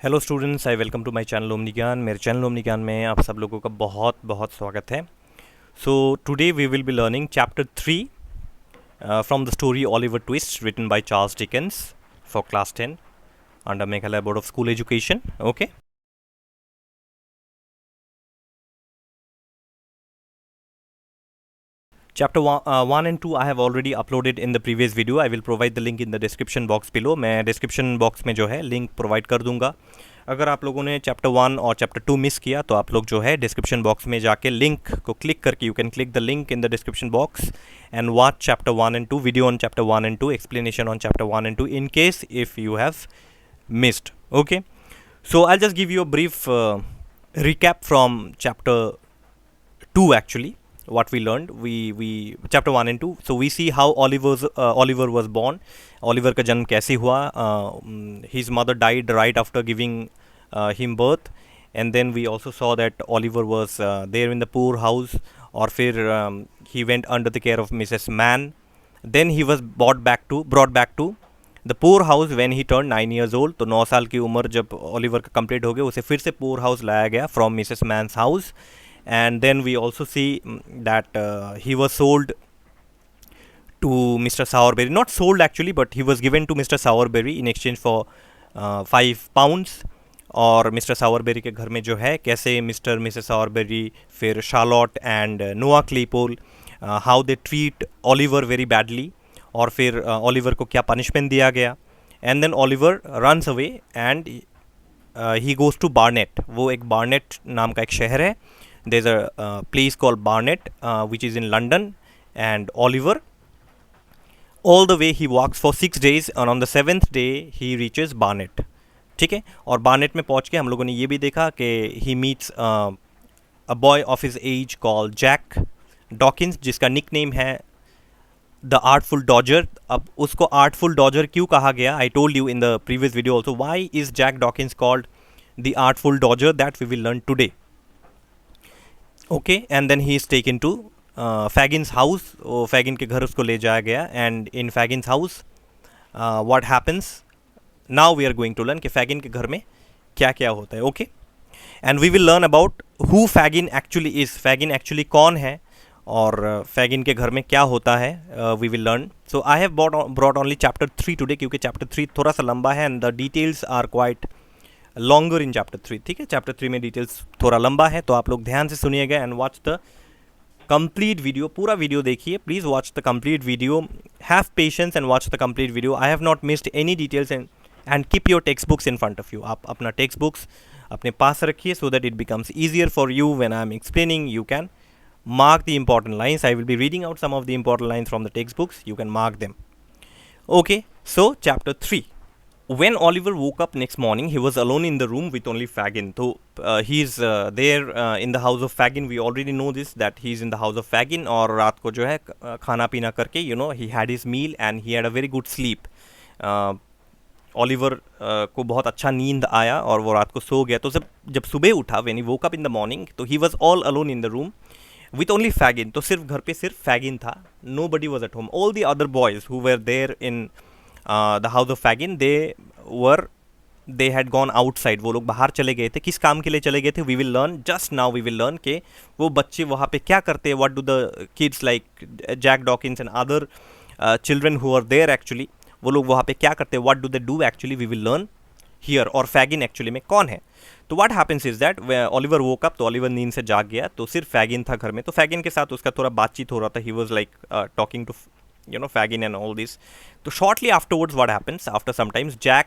Hello students, I welcome to my channel omni Gyan. मेरे channel omni ज्ञान में आप सब लोगों का बहुत बहुत स्वागत है। So today we will be learning chapter 3 from the story Oliver Twist written by Charles Dickens for class 10 under Meghalaya board of school education. Okay, Chapter 1 and 2 I have already uploaded in the previous video. I will provide the link in the description box below. मैं description box में जो है link provide कर दूंगा। अगर आप लोगों ने चैप्टर 1 और चैप्टर 2 मिस किया तो आप लोग जो है डिस्क्रिप्शन बॉक्स में जाके लिंक को क्लिक करके you can click the link in the description box and watch chapter 1 and 2 video on chapter 1 and 2 explanation on chapter 1 and 2 in case if you have missed. Okay, so I'll just give you a brief recap from chapter 2 actually. What we learned, we chapter 1 and 2. So we see how Oliver was born. Oliver का जन्म कैसे हुआ? His mother died right after giving him birth, and then we also saw that Oliver was there in the poor house, और फिर he went under the care of Mrs. Mann. Then he was brought back to the poor house when he turned 9 years old. तो 9 साल की उम्र जब Oliver का complete हो गया, उसे फिर से poor house लाया गया from Mrs. Mann's house. And then we also see that he was sold to Mr. Sowerberry. Not sold actually, but he was given to Mr. Sowerberry in exchange for £5. और mister सावरबेरी के घर में जो है कैसे mister Mrs सावरबेरी, फिर Charlotte and Noah Claypole, how they treat Oliver very badly, और फिर ओलिवर को क्या पनिशमेंट दिया गया। And then Oliver runs away and he goes to Barnet. वो एक बार्नेट नाम का एक शहर है। There's a place called Barnet which is in London, and Oliver, all the way he walks for 6 days and on the 7th day he reaches Barnet. ठीक है, और बार्नेट में पहुंच के हम लोगों ने ये भी देखा कि he meets a boy of his age called Jack Dawkins, जिसका निक नेम है द आर्टफुल डॉजर। अब उसको आर्टफुल डॉजर क्यों कहा गया, I told you in the previous video also why is Jack Dawkins called the Artful Dodger, that we will learn today. Okay, and then he is taken to Fagin's house. Fagin के घर उसको ले जाया गया, and in Fagin's house what happens now we are going to learn कि Fagin के घर में क्या क्या होता है। Okay, and we will learn about who Fagin actually is, Fagin actually कौन है और फैगिन के घर में क्या होता है, we will learn. So I have brought only chapter 3 today, क्योंकि चैप्टर 3 थोड़ा सा लंबा है and the details are quite longer in chapter 3। ठीक है, चैप्टर 3 में डिटेल्स थोड़ा लंबा है, तो आप लोग ध्यान से सुनिएगा and watch the complete video. पूरा वीडियो देखिए, please watch the complete video, have patience and watch the complete video. I have not missed any details and keep your text books in front of you. आप अपना text books अपने पास रखिए so that it becomes easier for you when I am explaining. You can mark the important lines. I will be reading out some of the important lines from the textbooks. You can mark them. Okay, so chapter 3. When Oliver woke up next morning, he was alone in the room with only Fagin. So he's there in the house of Fagin. We already know this, that he's in the house of Fagin. और रात को जो है खाना पीना करके he had his meal and he had a very good sleep. Oliver को बहुत अच्छा नींद आया और वो रात को सो गया। तो जब सुबह उठा, when he woke up in the morning, तो he was all alone in the room with only Fagin. तो सिर्फ घर पे सिर्फ Fagin था, nobody was at home. All the other boys who were there in the house of Fagin, they had gone outside. वो लोग बाहर चले गए थे। किस काम के लिए चले गए थे, we will learn just now. We will learn कि वो बच्चे वहाँ पे क्या करते हैं, what do the kids like Jack Dawkins and other children who are there actually, वो लोग वहाँ पे क्या करते हैं, what do they do actually, we will learn here. और Fagin एक्चुअली में कौन है। तो what happens is that Oliver woke up, तो ओलिवर नींद से जाग गया, तो सिर्फ फैगिन था घर में। तो फैगिन के साथ उसका थोड़ा बातचीत हो रहा था। He was like talking to Fagin and all this. तो shortly afterwards what happens, after sometimes Jack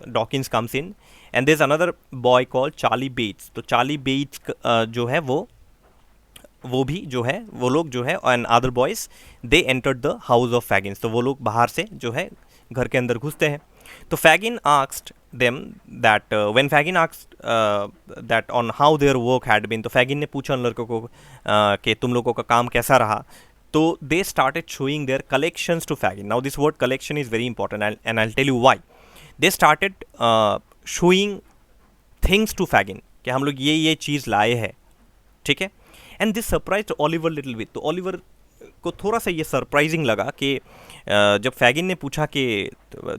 Dawkins comes in and there is another boy called Charlie Bates. तो चार्ली बेट्स जो है वो भी जो है, वो लोग जो है and other boys they entered the house of Fagin's. तो वो लोग बाहर से जो है घर के अंदर घुसते हैं। तो Fagin asked them that when Fagin asked that on how their work had been, तो Fagin ने पूछा उन लड़कों को कि तुम लोगों का काम कैसा रहा। तो they started showing their collections to Fagin. Now this word collection is very important and I'll tell you why. They started showing things to Fagin कि हम लोग ये चीज़ लाए हैं, ठीक है। And this surprised Oliver little bit. तो Oliver को थोड़ा सा ये सरप्राइजिंग लगा कि जब फैगिन ने पूछा कि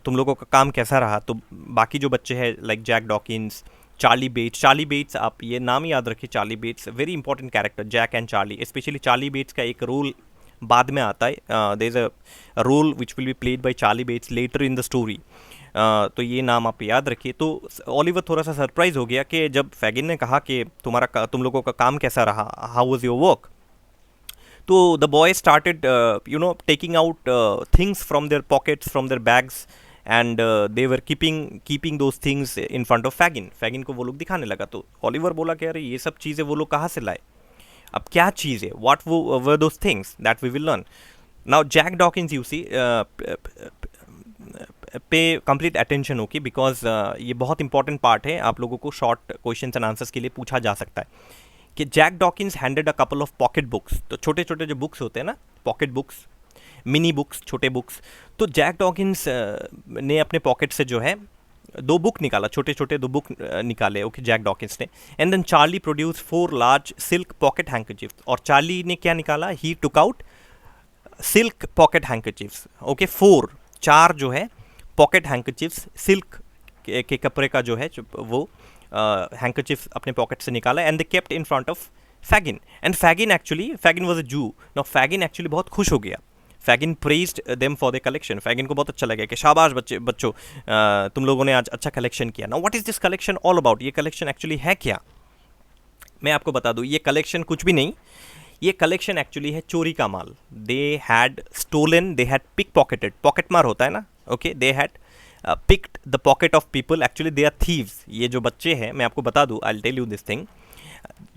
तुम लोगों का काम कैसा रहा, तो बाकी जो बच्चे हैं like Jack Dawkins, Charlie Bates, आप ये नाम याद रखिए, Charlie Bates very important character, Jack and Charlie, specially Charlie Bates का एक रोल बाद में आता है, there is a role which will be played by Charlie Bates later in the story, तो ये नाम आप याद रखिए। तो ओलिवर थोड़ा सा सरप्राइज हो गया कि जब फैगिन ने कहा कि तुम लोगों का काम कैसा रहा, हाउ वाज योर वर्क, तो the boy started taking out things from their pockets, from their bags, and they were keeping those things in front of Fagin. Fagin को वो लोग दिखाने लगा, तो ओलिवर बोला कि अरे ये सब चीज़ें वो लोग कहाँ से लाए, अब क्या चीज़ है, what were those things that we will learn now. Jack Dawkins you see पे कंप्लीट अटेंशन होगी, बिकॉज ये बहुत इंपॉर्टेंट पार्ट है, आप लोगों को शॉर्ट क्वेश्चंस एंड आंसर्स के लिए पूछा जा सकता है कि Jack Dawkins handed a couple of pocket books, तो छोटे छोटे जो बुक्स होते हैं ना, पॉकेट बुक्स, मिनी बुक्स, छोटे बुक्स, तो जैक डॉकिंस ने अपने पॉकेट से जो है 2 बुक निकाला, छोटे छोटे 2 बुक निकाले, ओके, जैक डॉकिंस ने, and then Charlie produce 4 large silk pocket handkerchief, और चार्ली ने क्या निकाला, he took out silk pocket handkerchiefs, okay, 4 जो है पॉकेट हैंकरचीफ्स, सिल्क के कपड़े का जो है वो हैंकरचीफ अपने पॉकेट से निकाला, and they kept in front of Fagin, and Fagin was a जू, नाउ फैगिन एक्चुअली बहुत खुश हो गया, Fagin praised them for the collection, Fagin को बहुत अच्छा लगा कि शाबाश बच्चों, तुम लोगों ने आज अच्छा कलेक्शन किया। Now what is this collection all about, ये कलेक्शन एक्चुअली है क्या, मैं आपको बता दूं, ये कलेक्शन कुछ भी नहीं, ये कलेक्शन एक्चुअली है चोरी का माल। They had stolen, they had pick pocketed, pocket मार होता है ना, okay, they had picked the pocket of people, actually they are thieves. ये जो बच्चे हैं, मैं आपको बता दूं, I will tell you this thing,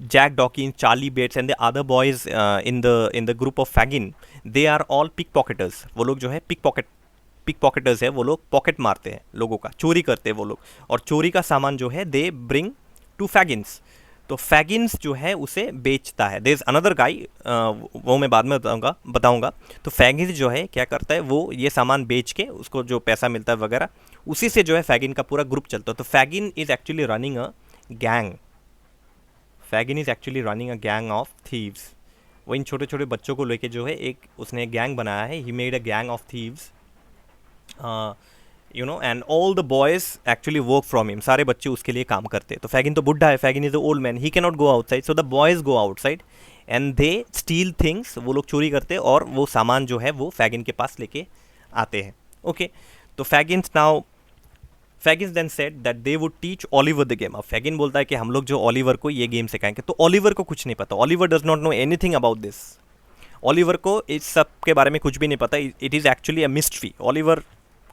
Jack Dawkins, Charlie Bates and the other boys in the group of Fagin, they are all pick pocketers. वो लोग जो है पिक पॉकेटर्स है, वो लोग पॉकेट मारते हैं लोगों का, चोरी करते हैं वो लोग, और चोरी का सामान जो है दे ब्रिंग टू फैगिन्स, तो फैगिन्स जो है उसे बेचता है। देयर इज अनदर गाई, वो मैं बाद में बताऊंगा। तो फैगिन्स जो है क्या करता है, वो ये सामान बेच के उसको जो पैसा मिलता है वगैरह, उसी से जो है फैगिन का पूरा ग्रुप चलता है। तो Fagin is actually running a gang, Fagin is actually running a gang of thieves. वो इन छोटे छोटे बच्चों को लेके जो है एक उसने गैंग बनाया है, he made a gang of thieves, and all the boys actually work from him, सारे बच्चे उसके लिए काम करते हैं। तो फैगिन तो बुढ़ा है, Fagin is the old man, he can not go outside, so the boys go outside and they still things, वो लोग चोरी करते हैं और वो सामान जो है वो फैगिन के पास लेके आते हैं, ओके। तो Fagin then said that they would teach Oliver the game. अब फैगिन बोलता है कि हम लोग जो ओलिवर को ये गेम सिखाएंगे, तो ओलिवर को कुछ नहीं पता, Oliver does not know anything about this, Oliver को इस सब के बारे में कुछ भी नहीं पता, it is actually a mystery, Oliver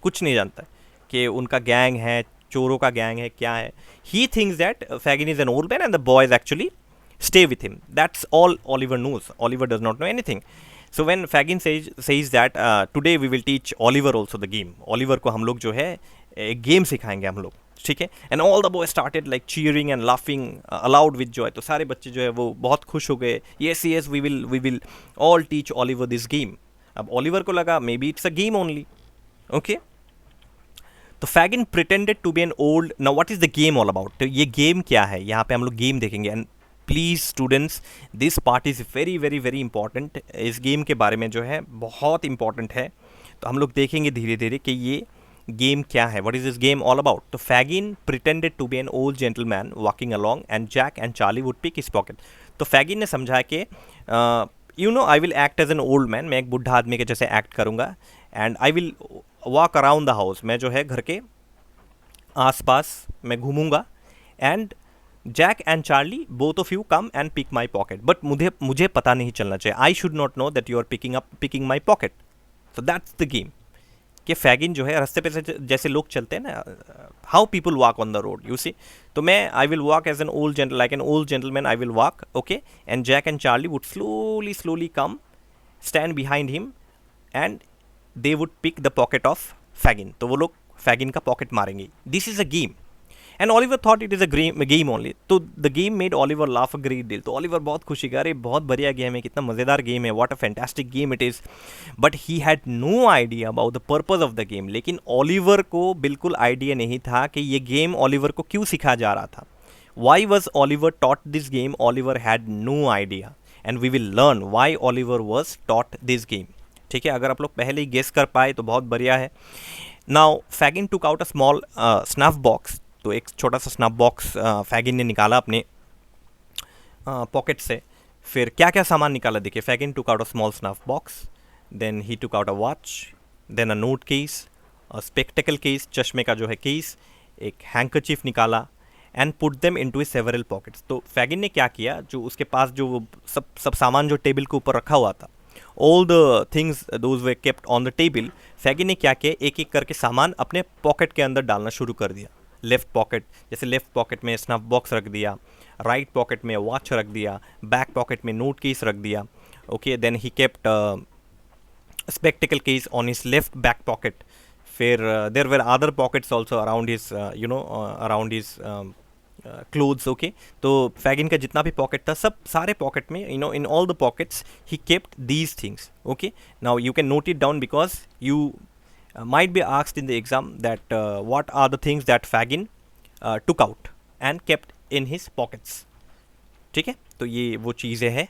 कुछ नहीं जानता कि उनका गैंग है, चोरों का गैंग है, क्या है। He thinks that Fagin is an old man and the boys actually stay with him, that's all Oliver knows, Oliver does not know anything. So when Fagin says that today we will teach Oliver also the game, Oliver को हम लोग जो है एक game सिखाएंगे हम लोग, ठीक है। And all the boys started like cheering and laughing allowed with Joy, तो सारे बच्चे जो है वो बहुत खुश हो गए, yes yes we will all teach Oliver this game. अब ऑलिवर को लगा may be it's a game only, okay. तो Fagin pretended to be an old, now what is the game all about, तो ये गेम क्या है, यहाँ पे हम लोग गेम देखेंगे। And please students, this part is very very very important, इस गेम के बारे में जो है बहुत इंपॉर्टेंट है, तो हम लोग देखेंगे धीरे धीरे कि ये गेम क्या है, what is this game all about. तो Fagin pretended to be an old gentleman walking along and Jack and Charlie would pick his pocket. तो फैगिन ने समझा कि I will act as an old man, मैं एक बुढ़ा आदमी के जैसे एक्ट करूँगा, and I will walk around the house, मैं जो है घर के आसपास मैं घूमूंगा, and Jack and Charlie both of you come and pick my pocket, but मुझे पता नहीं चलना चाहिए, I should not know that you are picking my pocket. So that's the game कि फैगिन जो है रास्ते पे से जैसे लोग चलते हैं ना, how people walk on the road, you see, तो मैं I will walk as an old gentle, like an old gentleman I will walk, okay, and Jack and Charlie would slowly come stand behind him and they would pick the pocket of Fagin, तो वो लोग Fagin का pocket मारेंगे। This is a game and Oliver thought it is a game only, तो the game made Oliver laugh a great deal. तो Oliver बहुत खुशी का, अरे बहुत बढ़िया गेम है, कितना मज़ेदार गेम है, what a fantastic game it is, but he had no idea about the purpose of the game. लेकिन ऑलिवर को बिल्कुल आइडिया नहीं था कि ये गेम ऑलिवर को क्यों सिखाया जा रहा था। Why was Oliver taught this game, Oliver had no idea, and we will learn why Oliver was taught this game. ठीक है, अगर आप लोग पहले ही गेस कर पाए तो बहुत बढ़िया है। Now Fagin took out a small snuff box, तो एक छोटा सा स्नफ बॉक्स फैगिन ने निकाला अपने पॉकेट से। फिर क्या क्या सामान निकाला देखिए, Fagin took out a small snuff box, then he took out a watch, then a note case, a spectacle case, चश्मे का जो है केस, एक हैंकरचीफ निकाला and put them into several pockets. तो फैगिन ने क्या किया, जो उसके पास जो वो सब सामान जो टेबल के ऊपर रखा हुआ था, all the things those way kept on the table, Fagin ने क्या किया, एक एक करके सामान अपने पॉकेट के अंदर डालना शुरू कर दिया। लेफ्ट पॉकेट, जैसे लेफ्ट पॉकेट में स्नफ बॉक्स रख दिया, राइट पॉकेट में वॉच रख दिया, बैक पॉकेट में नोट केस रख दिया। Okay, then he kept spectacle case on his left back pocket. फिर there were other pockets also around his around his clothes. Okay, तो फैगिन का जितना भी पॉकेट था, सब सारे पॉकेट में, in all the pockets he kept these things. Okay, now you can note it down because you might be asked in the exam that what are the things that Fagin took out and kept in his pockets. ठीक है, तो ये वो चीज़ें हैं,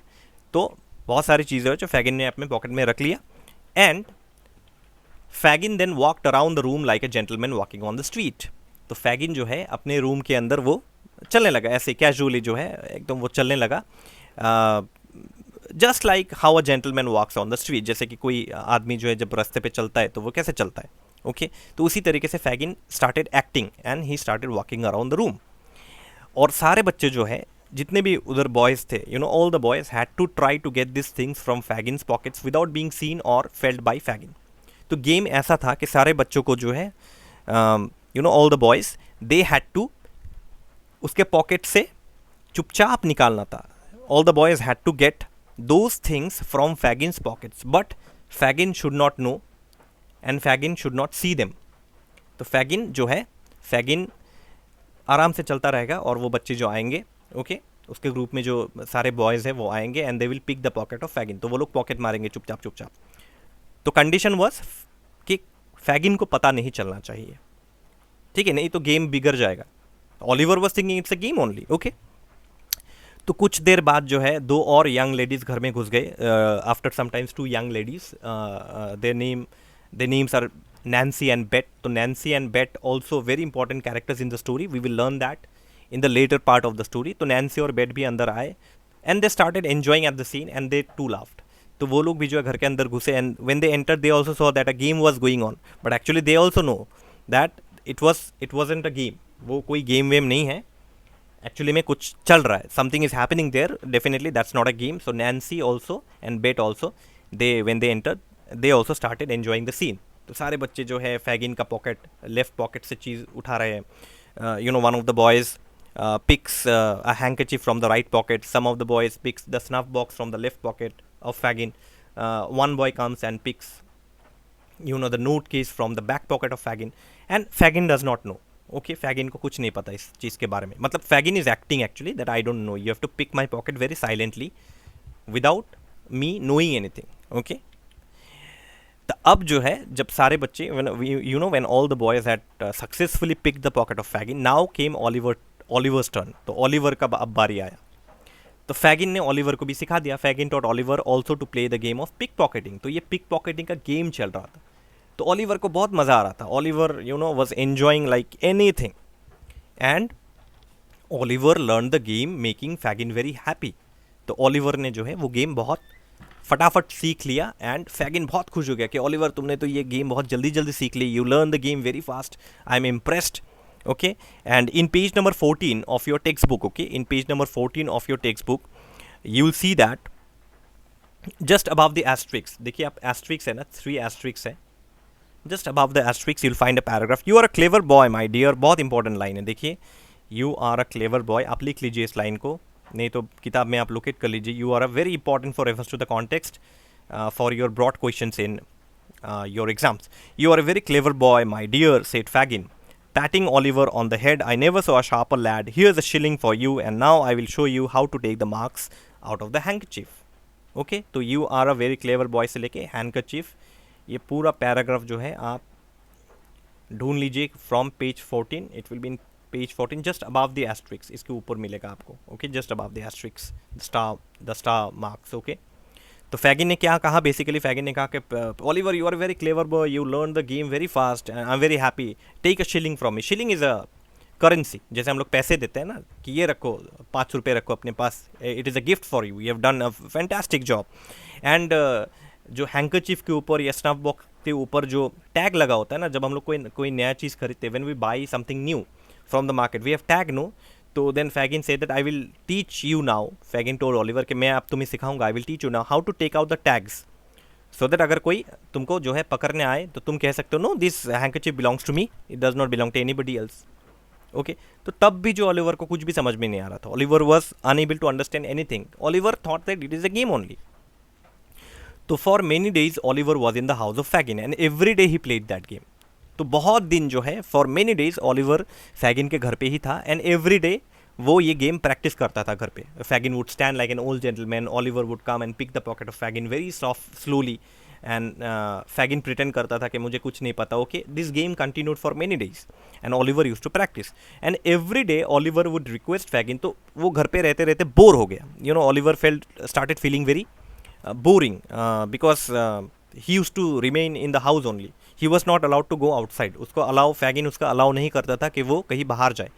तो बहुत सारी चीज़ें हैं जो फैगिन ने अपने पॉकेट में रख लिया। And Fagin then walked around the room like a gentleman walking on the street. तो फैगिन जो है अपने रूम के अंदर वो चलने लगा, ऐसे कैजुअली जो है एकदम वो चलने लगा, just like how a gentleman walks on the street, जैसे कि कोई आदमी जो है जब रास्ते पे चलता है तो वो कैसे चलता है। ओके, तो उसी तरीके से Fagin started acting and he started walking around the room. और सारे बच्चे जो है, जितने भी उधर बॉयज़ थे, all the boys had to try to get this things from Fagin's pockets without being seen और फेल्ड बाय फैगिन। तो गेम ऐसा था कि सारे बच्चों को जो है, all the boys they had to उसके पॉकेट से चुपचाप निकालना था। All the boys had to get those things from Fagin's pockets, but Fagin should not know and Fagin should not see them. तो फैगिन जो है, फैगिन आराम से चलता रहेगा और वो बच्चे जो आएंगे, ओके, उसके ग्रुप में जो सारे बॉयज़ हैं वो आएंगे and they will pick the pocket of Fagin. तो वो लोग पॉकेट मारेंगे चुपचाप चुपचाप। तो कंडीशन वाज कि फैगिन को पता नहीं चलना चाहिए, ठीक है, नहीं तो गेम बिगड़ जाएगा। Oliver was thinking it's a game only. Okay, तो कुछ देर बाद जो है दो और यंग लेडीज़ घर में घुस गए। After sometimes two young ladies, their names are Nancy and Bet. तो Nancy and Bet also very important characters in the story. We will learn that in the later part of the story. तो Nancy और Bet भी अंदर आए and they started enjoying at the scene and they too laughed. तो वो लोग भी जो है घर के अंदर घुसे and when they entered they also saw that a game was going on. But actually they also know that it wasn't a game. वो कोई गेम वेम नहीं है, एक्चुअली में कुछ चल रहा है, something is happening there, definitely that's not a game. So Nancy also and Bet also, they when they entered they also started enjoying the scene. तो सारे बच्चे जो है फैगिन का पॉकेट, लेफ्ट पॉकेट से चीज़ उठा रहे हैं। One of the boys picks a handkerchief from the right pocket. Some of the boys picks the snuff box from the left pocket of Fagin. One boy comes and picks, the note case from the back pocket of Fagin. And Fagin does not know. Okay, Fagin को कुछ नहीं पता इस चीज़ के बारे में। मतलब Fagin is acting actually that I don't know. You have to pick my pocket very silently without me knowing anything. Okay. तो अब जो है जब सारे बच्चे, when all the boys had successfully picked the pocket of Fagin, now came Oliver's turn. तो Oliver का अब बारी आया। तो फैगिन ने ओलिवर को भी सिखा दिया। Fagin taught Oliver also to play the game of pick pocketing. तो ये पिक पॉकेटिंग का गेम चल रहा था, तो ओलिवर को बहुत मज़ा आ रहा था। Oliver was enjoying like any thing and Oliver learn the game making Fagin very happy. तो ओलिवर ने जो है वो गेम बहुत फटाफट सीख लिया एंड फैगिन बहुत खुश हो गया कि ओलिवर तुमने तो ये गेम बहुत जल्दी जल्दी सीख ली, you learn the game very fast, I am impressed. Okay, and in page number 14 of your textbook, okay, in page number 14 of your textbook, you will see that just above the asterisk, देखिए आप asterisk है ना, 3 asterisks है, just above the asterisk you'll find a paragraph. You are a clever boy my dear, बहुत important line है, देखिए, you are a clever boy, आप लिख लीजिए इस line को, नहीं तो किताब में आप लोकेट कर लीजिए। You are a very important for reference to the context for your broad questions in your exams. You are a very clever boy my dear, said Fagin, patting Oliver on the head. I never saw a sharper lad. Here's a shilling for you and now I will show you how to take the marks out of the handkerchief. Okay, तो you are a very clever boy से लेके handkerchief, ये पूरा paragraph जो है आप ढूंढ लीजिए from page 14. It will be in page 14 just above the asterisks, इसके ऊपर मिलेगा आपको, okay, just above the asterisks, the star marks, okay. तो फैगिन ने क्या कहा, बेसिकली फैगिन ने कहा कि Oliver you are very clever boy, you learn the game very fast, I am very happy, take a shilling from me. Shilling is a currency, जैसे हम लोग पैसे देते हैं ना कि ये रखो, 5 रुपये रखो अपने पास, it is a gift for you, you have done a fantastic job. And जो हैंकरचीफ के ऊपर या स्नफ बॉक्स के ऊपर जो टैग लगा होता है ना, जब हम लोग कोई नया चीज़ खरीदते हैं, when we buy something new from the market, we have tag, no. तो देन फैगिन से that I will teach you now, Fagin told Oliver कि मैं अब तुम्हें सिखाऊंगा, I will teach you now how to take out the tags, so that अगर कोई तुमको जो है पकड़ने आए तो तुम कह सकते हो no this handkerchief belongs to me, it does not belong to anybody else, okay. तो तब भी जो ओलिवर को कुछ भी समझ में नहीं आ रहा था, Oliver was unable to understand anything, Oliver thought that it is a game only. तो for many days Oliver was in the house of Fagin and every day he played that game. तो बहुत दिन जो है, for many days Oliver Fagin के घर पे ही था एंड एवरी डे वो ये गेम प्रैक्टिस करता था घर पे। Fagin would stand like an old gentleman, Oliver would come and pick the pocket of Fagin very soft slowly, and Fagin pretend करता था कि मुझे कुछ नहीं पता, okay. This game continued for many days and Oliver use to practice and every day Oliver would request Fagin. तो वो घर पे रहते रहते बोर हो गया, you know, Oliver started feeling very boring because he used to remain in the house only, he was not allowed to go outside, उसको allow, Fagin उसका अलाउ नहीं करता था कि वो कहीं बाहर जाए।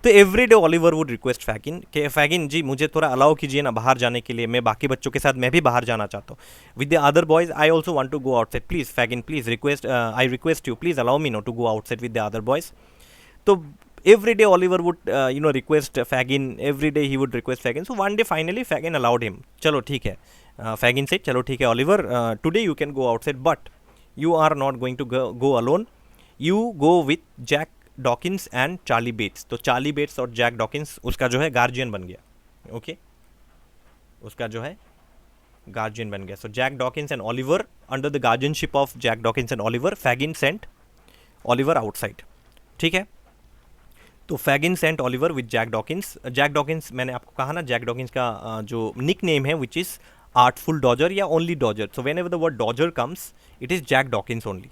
तो every day Oliver would request Fagin कि फैगिन जी मुझे थोड़ा अलाउ कीजिए ना बाहर जाने के लिए, मैं बाकी बच्चों के साथ मैं भी बाहर जाना चाहता हूँ, with the other boys I also want to go outside, please Fagin please request, I request you please allow me no to go outside with the other boys. तो every day Oliver would request Fagin, every day he would request Fagin, so one day finally Fagin allowed him, चलो ठीक है, Fagin said चलो ठीक है Oliver, today you can go outside but you are not going to go alone, you go with Jack Dawkins and Charlie Bates। तो Charlie Bates और Jack Dawkins उसका जो है गार्जियन बन गया, ओके, उसका जो है गार्जियन बन गया। So Jack Dawkins and Oliver, under the guardianship of Jack Dawkins and Oliver, Fagin sent Oliver outside, ठीक है। तो Fagin sent Oliver with Jack Dawkins. Jack Dawkins मैंने आपको कहा ना, जैक डॉकिंस का जो निक नेम है विच इज़ आर्टफुल डॉजर या only Dodger, so whenever the word Dodger comes it is Jack Dawkins only,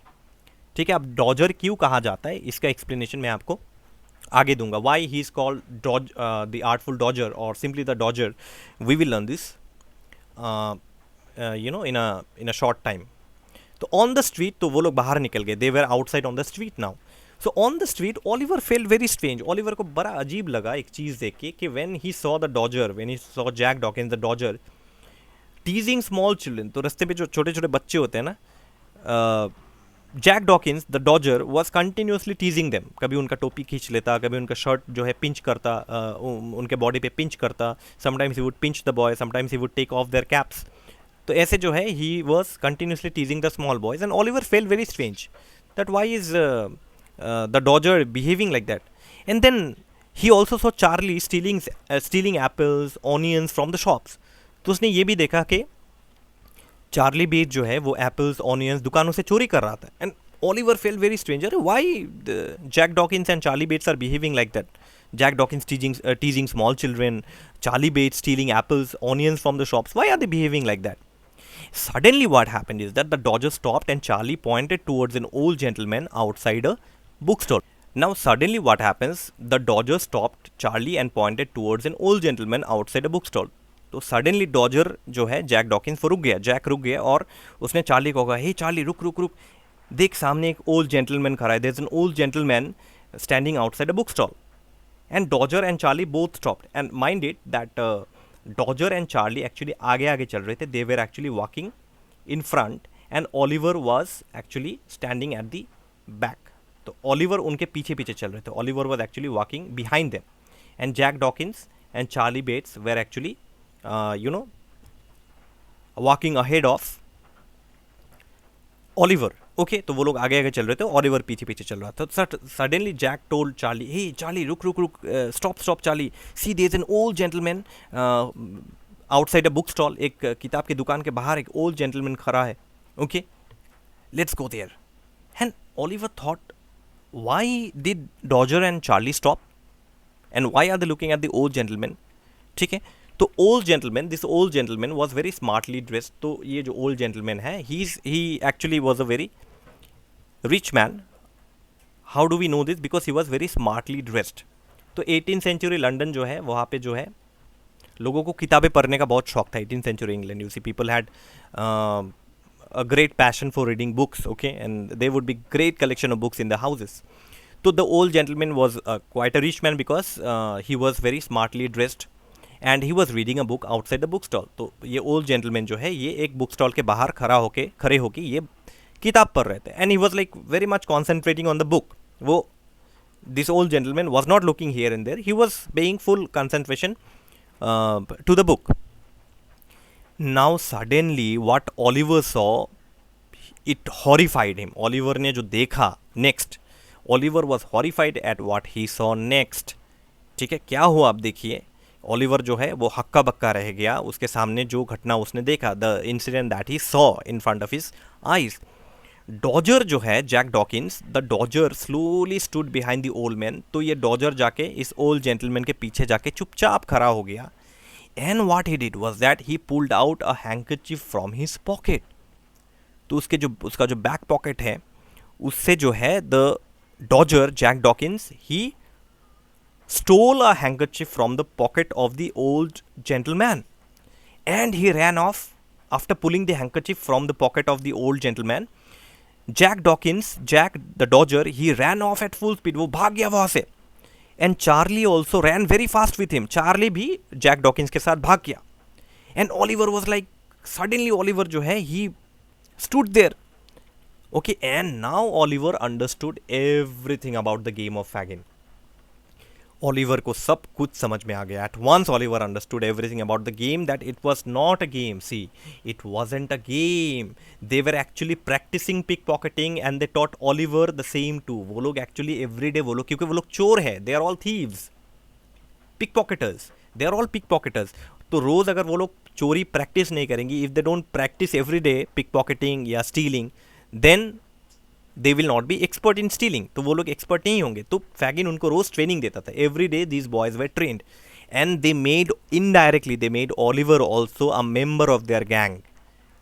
ठीक है। अब डॉजर क्यों कहा जाता है इसका एक्सप्लेनेशन मैं आपको आगे दूंगा, why he is called Dodge the Artful Dodger और simply the Dodger, we will learn this you know in a short time. तो ऑन द स्ट्रीट, तो वो लोग बाहर निकल गए, they were outside on the street now. So on the street Oliver felt very strange, Oliver को बड़ा अजीब लगा एक चीज़ देख के कि when he saw the Dodger, when he saw Jack Dawkins the Dodger टीजिंग small children, तो रास्ते पे जो छोटे छोटे बच्चे होते हैं ना, Jack Dawkins the Dodger was continuously teasing them, कभी उनका टोपी खींच लेता, कभी उनका शर्ट जो है पिंच करता, उनके बॉडी पे पिंच करता, sometimes he would pinch the boy, sometimes he would take off their caps. तो ऐसे जो है he was continuously teasing the small boys and Oliver felt very strange that why is the dodger behaving like that. And then he also saw Charlie stealing apples, onions from the shops. तो उसने ये भी देखा कि Charlie बेट जो है वो apples, onions दुकानों से चोरी कर रहा था। And Oliver felt very stranger, why Jack Dawkins and Charlie Bates are behaving like that, Jack Dawkins teasing small children, Charlie Bates stealing apples, onions from the shops, why are they behaving like that? Suddenly what happened is that the dodger stopped and Charlie pointed towards an old gentleman outside a bookstore. Now suddenly what happens, the dodger stopped Charlie and pointed towards an old gentleman outside a bookstore. तो suddenly Dodger जो है Jack Dawkins वो रुक गया, Jack रुक गया और उसने चार्ली को कहा, हे चार्ली रुक रुक रुक, देख सामने एक ओल्ड जेंटलमैन खड़ा है, there is an old gentleman standing outside a book stall. And Dodger and Charlie both stopped and mind it that Dodger and Charlie actually आगे आगे चल रहे थे, they were actually walking in front and Oliver was actually standing at the back. तो Oliver उनके पीछे पीछे चल रहे थे, Oliver was actually walking behind them and Jack Dawkins and Charlie Bates were actually walking ahead of Oliver, okay. तो वो लोग आगे आगे चल रहे थे, ओलिवर पीछे पीछे चल रहा था। Suddenly Jack told Charlie, hey Charlie रुक रुक रुक, stop stop Charlie, see there is an old gentleman outside a book stall, एक किताब की दुकान के बाहर एक ओल्ड जेंटलमैन खड़ा है, okay, let's go there. And Oliver thought, why did Dodger and Charlie stop and why are they looking at the old gentleman, ठीक है। तो old gentleman, this old gentleman was very smartly dressed. तो ये जो old gentleman है, he actually was a very rich man. How do we know this? Because he was very smartly dressed, तो 18th century London जो है वहाँ पे जो है लोगों को किताबें पढ़ने का बहुत शौक था. 18th century England, you see people had a great passion for reading books, okay, and there would be great collection of books in the houses. So the old gentleman was quite a rich man because he was very smartly dressed and he was reading a book outside the bookstall. तो ये old gentleman जो है ये एक book stall के बाहर खड़े होके ये किताब पढ़ रहे थे. And he was like very much concentrating on the book. वो this old gentleman was not looking here and there. He was paying full concentration to the book. Now suddenly what Oliver saw, it horrified him. Oliver ने जो देखा next, Oliver was horrified at what he saw next. ठीक है, क्या हुआ आप देखिए. Oliver जो है वो हक्का बक्का रह गया उसके सामने जो घटना उसने देखा, the incident that he saw in front of his eyes. Dodger जो है Jack Dawkins, the Dodger slowly stood behind the old man. तो ये डॉजर जाके इस ओल्ड जेंटलमैन के पीछे जाके चुपचाप खड़ा हो गया. And what he did was that he pulled out a handkerchief from his pocket. तो उसका जो बैक पॉकेट है उससे जो है the Dodger Jack Dawkins he stole a handkerchief from the pocket of the old gentleman and he ran off. After pulling the handkerchief from the pocket of the old gentleman, Jack the Dodger, he ran off at full speed. वो भाग गया वहाँ से. And Charlie also ran very fast with him. Charlie भी Jack Dawkins के साथ भाग गया. And Oliver was like, suddenly Oliver जो है he stood there. Okay, and now Oliver understood everything about the game of Fagin. Oliver को सब कुछ समझ में आ गया. At once Oliver understood everything about the game, that it was not a game. See, it wasn't a game. They were actually practicing pickpocketing and they taught Oliver the same too. वो लोग actually every day वो लोग, क्योंकि वो लोग चोर है, they are all thieves, pickpocketers. They are all pickpocketers. तो रोज़ अगर वो लोग चोरी प्रैक्टिस नहीं करेंगी, if they don't practice every day pickpocketing या stealing, then they will not B expert in stealing. तो वो लोग एक्सपर्ट नहीं होंगे. तो फैगिन उनको रोज ट्रेनिंग देता था. Every day these boys were trend and they made indirectly they made Oliver also a member of their gang.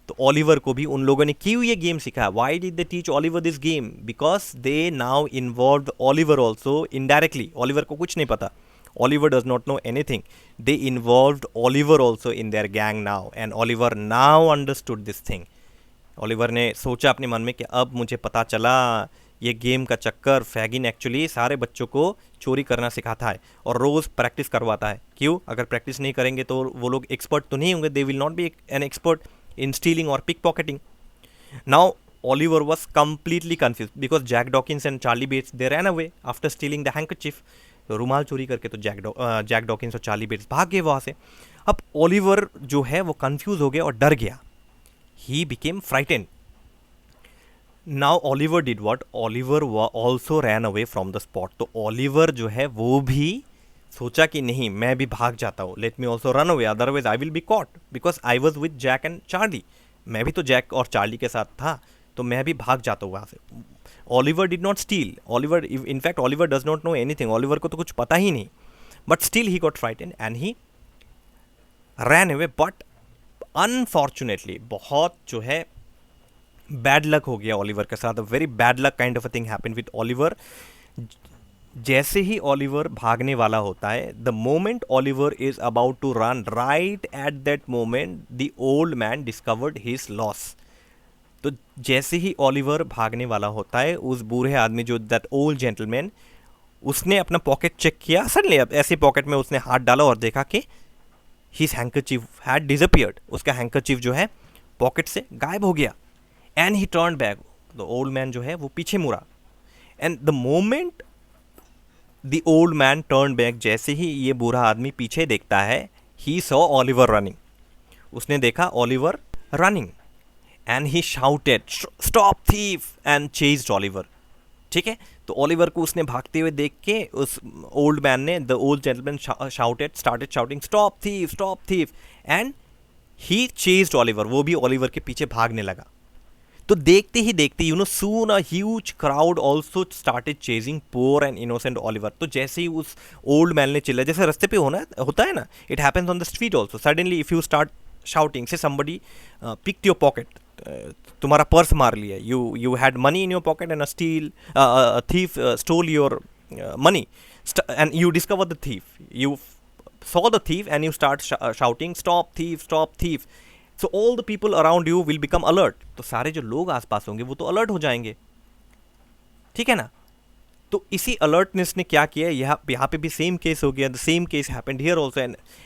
तो ऑलिवर को भी उन लोगों ने क्यों ये गेम सिखाया. Why did they teach Oliver this game? Because they now involve Oliver also indirectly. Oliver को कुछ नहीं पता. Oliver does not know anything. They involved Oliver also in their gang now, and Oliver now understood this thing. Oliver ने सोचा अपने मन में कि अब मुझे पता चला ये गेम का चक्कर. फैगिन एक्चुअली सारे बच्चों को चोरी करना सिखाता है और रोज़ प्रैक्टिस करवाता है. क्यों? अगर प्रैक्टिस नहीं करेंगे तो वो लोग एक्सपर्ट तो नहीं होंगे. They will not be an expert in stealing और pick pocketing. Now Oliver was completely confused because Jack Dawkins and Charlie Bates they ran away after stealing the handkerchief. तो रुमाल चोरी करके तो जैक डॉकिंस और चार्ली बेट्स भाग गए वहाँ से. अब ओलिवर जो है वो कंफ्यूज हो गया और डर गया. He became frightened. Now Oliver did what? Oliver also ran away from the spot. तो Oliver जो है वो भी सोचा कि नहीं मैं भी भाग जाता हूँ. Let me also run away, otherwise I will be caught because I was with Jack and Charlie. मैं भी तो जैक और चार्ली के साथ था तो मैं भी भाग जाता हूँ वहाँ से. Oliver did not steal. In fact, Oliver does not know anything. Oliver को तो कुछ पता ही नहीं. But still he got frightened and he ran away. But unfortunately बहुत जो है बैड लक हो गया ऑलिवर के साथ. A very bad luck kind of a thing happen with Oliver. जैसे ही ऑलिवर भागने वाला होता है, the moment Oliver is about to run, right at that moment the old man discovered his loss. तो जैसे ही ऑलिवर भागने वाला होता है, उस बूढ़े आदमी जो दैट ओल्ड जेंटलमैन, उसने अपना पॉकेट चेक किया. सडनली ऐसे पॉकेट में उसने हाथ डाला और देखा कि his handkerchief had disappeared. उसका हैंकरचीफ जो है पॉकेट से गायब हो गया. And he turn back. The old man जो है वो पीछे मुड़ा. And the moment the old man turn back, जैसे ही ये बूढ़ा आदमी पीछे देखता है, ही सॉ ऑलिवर रनिंग. उसने देखा Oliver running and he shouted stop thief and chased Oliver. ठीक है, तो ऑलिवर को उसने भागते हुए देख के उस ओल्ड मैन ने, the old gentleman started shouting stop thief and he chased Oliver. वो भी ऑलिवर के पीछे भागने लगा. तो देखते ही देखते soon a huge crowd also started chasing poor and innocent Oliver. तो जैसे ही उस ओल्ड मैन ने चिल्लाया, जैसे रास्ते पे होता है ना, it happens on the street also. Suddenly if you start shouting, say somebody picked your pocket, तुम्हारा पर्स मार लिया, you had money in your pocket and a thief stole your money, and you discover the thief. You saw the thief and you start shouting, stop thief, stop thief. So all the people around you will become alert. तो सारे जो लोग आसपास होंगे वो तो alert हो जाएंगे, ठीक है ना. तो इसी अलर्टनेस ने क्या किया, यहाँ पे भी सेम केस हो गया. The same case happened here also.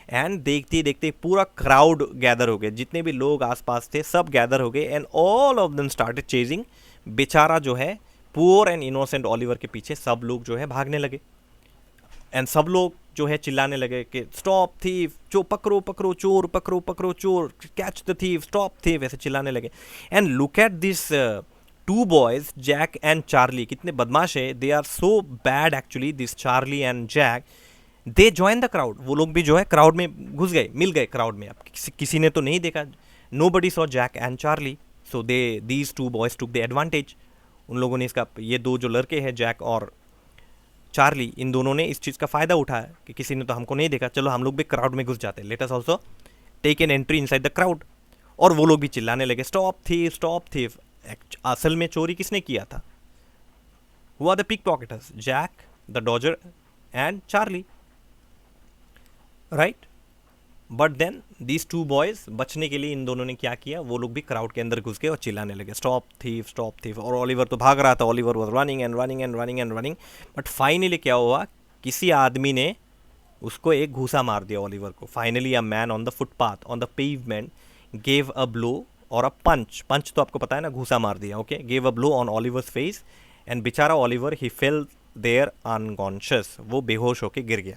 And देखते देखते पूरा क्राउड गैदर हो गया, जितने भी लोग आसपास थे सब गैदर हो गए. And all of them started chasing. बेचारा जो है पुअर एंड इनोसेंट ओलिवर के पीछे सब लोग जो है भागने लगे. एंड सब लोग जो है चिल्लाने लगे कि स्टॉप थीफ, जो पकड़ो पकड़ो चोर, पकड़ो पकड़ो चोर, catch the thief, stop thief, ऐसे चिल्लाने लगे. And look at this two boys, Jack and Charlie. कितने बदमाश है. They are so bad actually, this Charlie and Jack. They join the crowd. वो लोग भी जो है क्राउड में घुस गए, मिल गए क्राउड में. अब किसी ने तो नहीं देखा. Nobody saw Jack and Charlie. So these two boys took the advantage. उन लोगों ने इसका, ये दो जो लड़के हैं जैक और चार्ली, इन दोनों ने इस चीज़ का फ़ायदा उठाया कि किसी ने तो हमको नहीं देखा, चलो हम लोग भी क्राउड में घुस जाते हैं. Let us also take an entry inside the crowd. और वो लोग भी चिल्लाने लगे स्टॉप थीफ, स्टॉप थीफ. असल में चोरी किसने किया था? हुआ the pick pocketers, Jack, the Dodger and Charlie, right. But then these two boys, बचने के लिए इन दोनों ने क्या किया, वो लोग भी क्राउड के अंदर घुस गए और चिल्लाने लगे स्टॉप थीफ, स्टॉप थीफ. और ओलिवर तो भाग रहा था. Oliver was running and running and running and running. But finally क्या हुआ, किसी आदमी ने उसको एक घूसा मार दिया ओलिवर को. Finally a man on the footpath, on the pavement, gave a blow और अ पंच. पंच तो आपको पता है ना, घूसा मार दिया. Okay, gave a blow on Oliver's face. And बेचारा Oliver, he fell there unconscious. वो बेहोश होके गिर गया.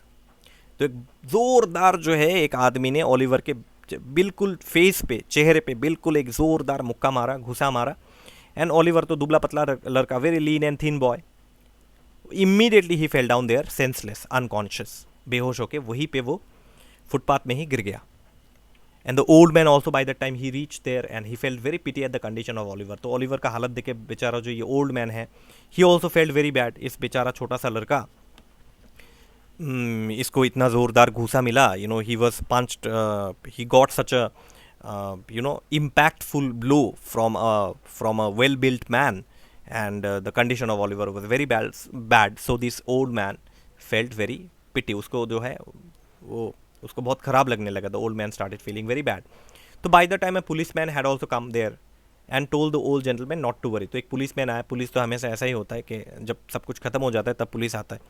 तो एक ज़ोरदार जो है एक आदमी ने ओलिवर के बिल्कुल फेस पे, चेहरे पे बिल्कुल एक ज़ोरदार मुक्का मारा, घुसा मारा. एंड ओलिवर तो दुबला पतला लड़का, very lean and thin boy. Immediately he fell down there senseless, unconscious. बेहोश होके वहीं पे वो फुटपाथ में ही गिर गया. And the old man also by that time he reach there and he felt very pity at the condition of Oliver. तो ओलिवर का हालत देखे बेचारा जो ये ओल्ड मैन है, he also felt very bad. इस बेचारा छोटा सा लड़का, इसको इतना ज़ोरदार घूसा मिला, you know, he was punched, he got such a you know impactful blow from a well built man. And the condition of Oliver was very bad. So this old man felt very pity. उसको जो है वो उसको बहुत ख़राब लगने लगा. The old man started feeling very bad. तो by the time a policeman had also come there and told the old gentleman not to worry. तो एक पुलिसमैन आया. पुलिस तो हमेशा ऐसा ही होता है कि जब सब कुछ ख़त्म हो जाता है तब पुलिस आता है,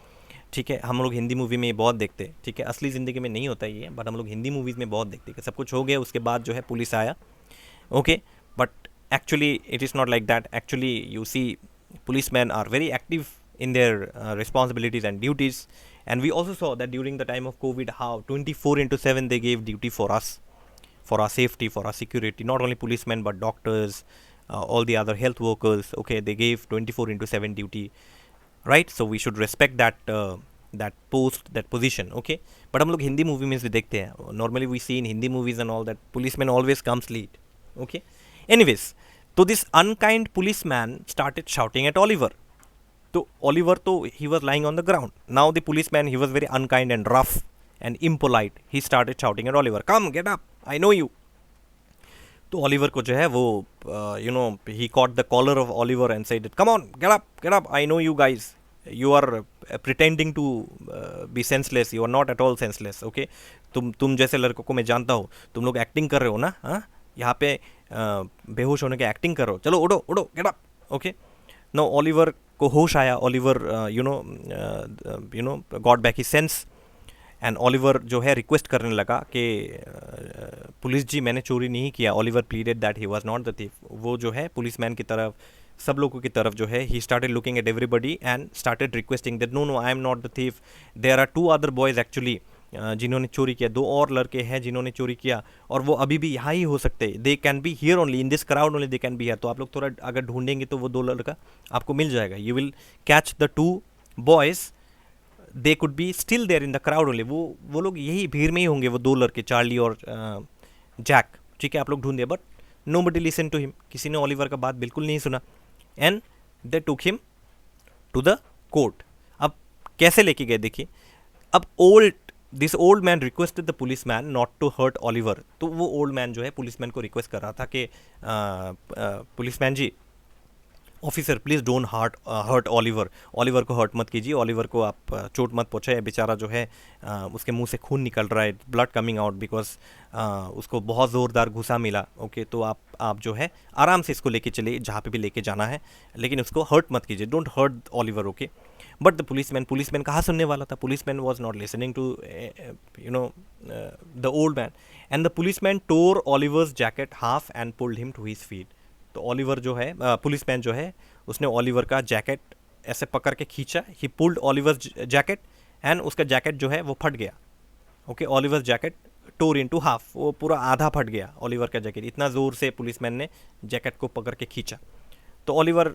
ठीक है. हम लोग हिंदी मूवी में ये बहुत देखते हैं, ठीक है. असली ज़िंदगी में नहीं होता ये, बट हम लोग हिंदी मूवीज़ में बहुत देखते हैं कि सब कुछ हो गया उसके बाद जो है पुलिस आया. Okay, but actually it is not like that. Actually you see policemen are very active in their responsibilities and duties. And we also saw that during the time of COVID how 24/7 they gave duty for us, for our safety, for our security. Not only policemen but doctors, all the other health workers. Okay, they gave 24/7 duty, right? So we should respect that post, that position. Okay, but हम लोग Hindi movie में से देखते हैं, normally we see in Hindi movies and all that policeman always comes lead. Okay, anyways, तो this unkind policeman started shouting at Oliver. तो Oliver तो he was lying on the ground. Now the policeman, he was very unkind and rough and impolite. He started shouting at Oliver, come get up, I know you. तो Oliver को जो है वो you know, he caught the collar of Oliver and said, come on, get up, I know you guys, you are pretending to be senseless, you are not at all senseless. Okay, तुम जैसे लड़कों को मैं जानता हूँ, तुम लोग acting कर रहे हो ना, हाँ, यहाँ पे बेहोश होने की एक्टिंग करो, चलो उड़ो उड़ो, get up. Okay, no, Oliver को होश आया. Oliver you know got back his sense. And Oliver जो है रिक्वेस्ट करने लगा कि पुलिस जी मैंने चोरी नहीं किया. Oliver pleaded that he was not the thief. वो जो है पुलिसमैन की तरफ, सब लोगों की तरफ जो है, he started looking at everybody and started requesting that no I am not the thief. There are 2 other boys actually जिन्होंने चोरी किया. 2 और लड़के हैं जिन्होंने चोरी किया और वो अभी भी यहाँ ही हो सकते हैं. They can be here only, in this crowd only they can be here. तो आप लोग थोड़ा अगर ढूंढेंगे तो वो 2 लड़का आपको मिल जाएगा. You will catch the 2 boys, they could be still there in the crowd only. वो लोग यही भीड़ में ही होंगे, वो 2 लड़के, चार्ली और जैक, ठीक है. आप लोग ढूंढिए, but nobody listen to him. किसी ने ओलिवर का बात बिल्कुल नहीं सुना. And they took him to the court. अब कैसे लेके गए देखिए. अब this old man requested the policeman not to hurt Oliver. तो वो ओल्ड मैन जो है पुलिसमैन को रिक्वेस्ट कर रहा था कि policeman ji, officer please don't hurt Oliver, Oliver को हर्ट मत कीजिए, ऑलिवर को आप चोट मत पहुँचाए, बेचारा जो है उसके मुंह से खून निकल रहा है, ब्लड कमिंग आउट बिकॉज उसको बहुत ज़ोरदार घुसा मिला। ओके, तो आप जो है आराम से इसको लेके चलिए जहाँ पे भी लेके जाना है, लेकिन उसको हर्ट मत कीजिए, don't hurt Oliver. Okay, but the policeman कहाँ सुनने वाला था, policeman was not listening to the old man, and the policeman tore Oliver's jacket half and pulled him to his feet. तो ऑलिवर जो है पुलिसमैन जो है उसने ऑलिवर का जैकेट ऐसे पकड़ के खींचा, ही पुल्ड ऑलिवर्स जैकेट एंड उसका जैकेट जो है वो फट गया। ओके, ऑलिवर्स जैकेट टोर इनटू हाफ, वो पूरा आधा फट गया ऑलिवर का जैकेट, इतना ज़ोर से पुलिसमैन ने जैकेट को पकड़ के खींचा। तो ऑलिवर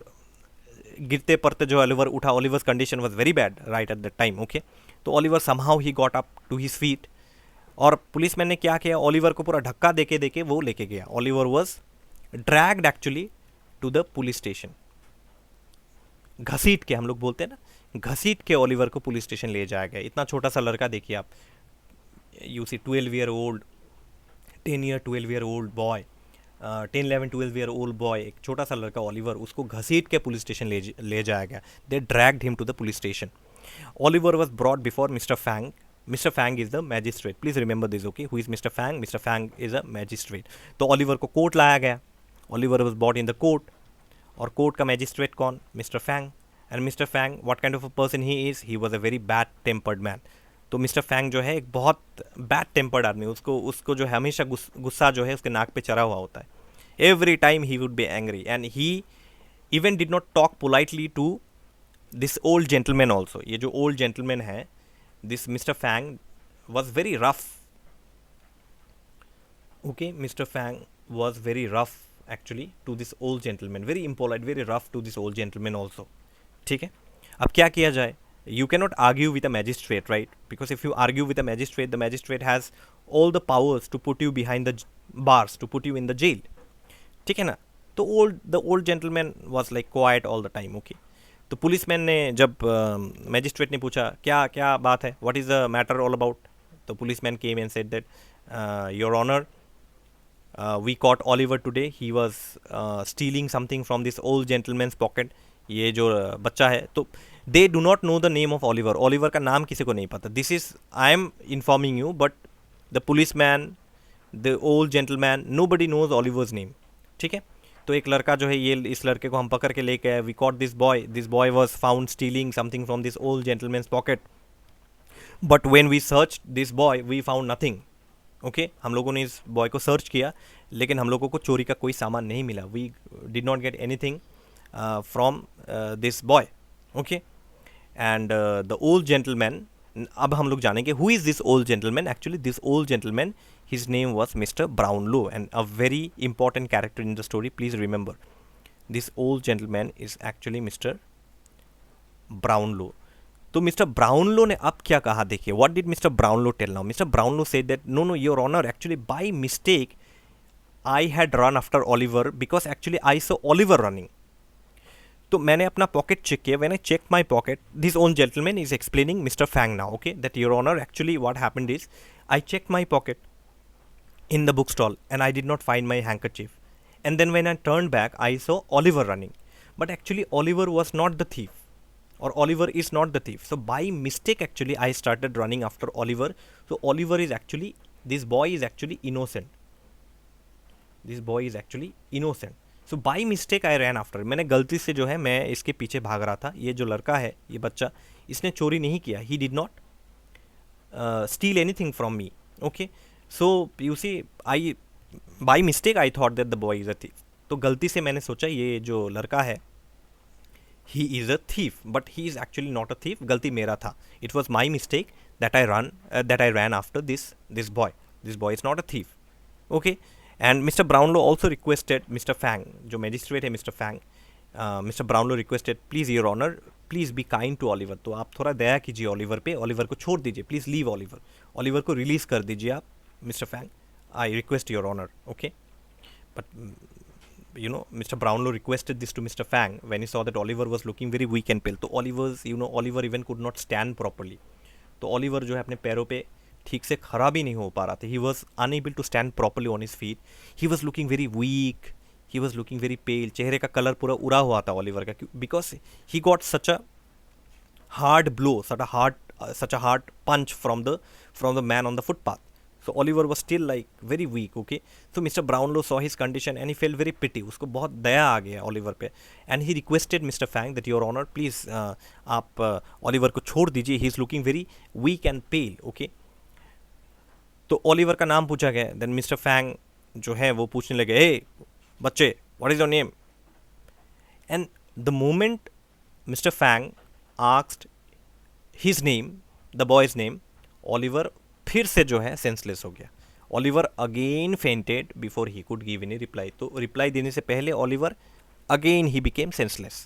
गिरते पड़ते जो ऑलिवर उठा, Oliver's condition was very bad right at the time. Okay, तो Oliver somehow he got up to his feet, और पुलिसमैन ने क्या किया, ऑलिवर को पूरा धक्का देके देके वो लेके गया। Oliver was dragged actually to the police station, घसीट के, हम लोग बोलते हैं ना, घसीट के ऑलिवर को पुलिस स्टेशन ले जाया गया। इतना छोटा सा लड़का देखिए आप, you see 12 year old, 12 year old boy, 10 11 12 year old boy, एक छोटा सा लड़का ऑलिवर, उसको घसीट के पुलिस स्टेशन ले जाया गया। They dragged him to the police station. Oliver was brought before Mr Fang. Mr Fang is the magistrate, please remember this. Okay, who is Mr Fang? Mr Fang is a magistrate. तो Oliver को court लाया गया, Oliver was bought in the court, और court का magistrate कौन? Mr Fang. And Mr Fang, what kind of a person he is? He was a very bad tempered man. तो Mr Fang जो है एक बहुत बैड टेम्पर्ड आदमी, उसको जो है हमेशा गुस्सा जो है उसके नाक पे चढ़ा हुआ होता है। Every time he would be angry, and he even did not talk politely to this old gentleman also. ये जो ओल्ड जेंटलमैन है, this mister Fang was very rough. Okay, mister Fang was very rough actually to this old gentleman, very impolite, very rough to this old gentleman also. ठीक है, अब क्या किया जाए? You cannot argue with a magistrate, right? Because if you argue with a magistrate, the magistrate has all the powers to put you behind the bars, to put you in the jail. ठीक है ना? तो the old gentleman was like quiet all the time. Okay, तो policeman ने जब magistrate ने पूछा क्या क्या बात है, what is the matter all about? तो policeman came and said that your honor, we caught Oliver today. He was stealing something from this old gentleman's pocket. ये जो बच्चा है, तो they do not know the name of Oliver. Oliver का नाम किसी को नहीं पता. This is I am informing you, but the policeman, the old gentleman, nobody knows Oliver's name. ठीक है, तो एक लड़का जो है, ये इस लड़के को हम पकड़ के लेके आए. We caught this boy. This boy was found stealing something from this old gentleman's pocket. But when we searched this boy, we found nothing. Okay, हम लोगों ने इस बॉय को सर्च किया, लेकिन हम लोगों को चोरी का कोई सामान नहीं मिला. We did not get anything from this boy. Okay, and the old gentleman, अब हम लोग जानेंगे who is this old gentleman. Actually this old gentleman, his name was mister Brownlow, and a very important character in the story. Please remember, this old gentleman is actually mister Brownlow. तो mister Brownlow ने अब क्या कहा, देखिए, what did mister Brownlow tell now. Mister Brownlow said that no your honour, actually by mistake I had run after Oliver because actually I saw Oliver running. तो मैंने अपना pocket check किया. When I check my pocket, this own gentleman is explaining mister Fang now. Okay, that your honour, actually what happened is I check my pocket in the bookstall and I did not find my handkerchief, and then when I turned back I saw Oliver running, but actually Oliver was not the thief, or Oliver is not the thief. So by mistake actually I started running after Oliver. So Oliver is actually, this boy is actually innocent. This boy is actually innocent. So by mistake I ran after. मैंने गलती से जो है मैं इसके पीछे भाग रहा था. ये जो लड़का है, ये बच्चा, इसने चोरी नहीं किया. He did not steal anything from me. Okay, so you see, I by mistake I thought that the boy is a thief. तो गलती से मैंने सोचा ये जो लड़का है, he is a thief, but he is actually not a thief. गलती मेरा था. It was my mistake that I ran after this boy. This boy is not a thief. Okay, and Mr. Brownlow also requested Mr. Fang, जो magistrate है Mr. Fang, Mr. Brownlow requested, please your honor, please be kind to Oliver. तो आप थोड़ा दया कीजिए Oliver पे, Oliver को छोड़ दीजिए, प्लीज़ लीव ऑलिवर, ऑलिवर को रिलीज़ कर दीजिए आप Mr. Fang. I request your honor. Okay, but you know, Mr. Brownlow requested this to Mr. Fang when he saw that Oliver was looking very weak and pale. तो Oliver even could not stand properly. तो Oliver जो है अपने पैरों पे ठीक से खड़ा भी नहीं हो पा रहा था. He was unable to stand properly on his feet. He was looking very weak. He was looking very पेल, चेहरे का कलर पूरा उड़ा हुआ था ओलिवर का, because he got such a hard blow, such a hard punch from the man on the footpath. So Oliver was still like very weak. Okay, so Mr. Brownlow saw his condition and he felt very pity. उसको बहुत दया आ गया Oliver पे, and he requested Mr. Fang that Your Honor, please आप Oliver को छोड़ दीजिए. He is looking very weak and pale. Okay, तो Oliver का नाम पूछा गया. Then Mr. Fang जो है वो पूछने लगे, hey बच्चे, what is your name? And the moment Mr. Fang asked his name, the boy's name, Oliver फिर से जो है सेंसलेस हो गया. Oliver again fainted before he could give any reply. तो रिप्लाई देने से पहले Oliver again he became senseless.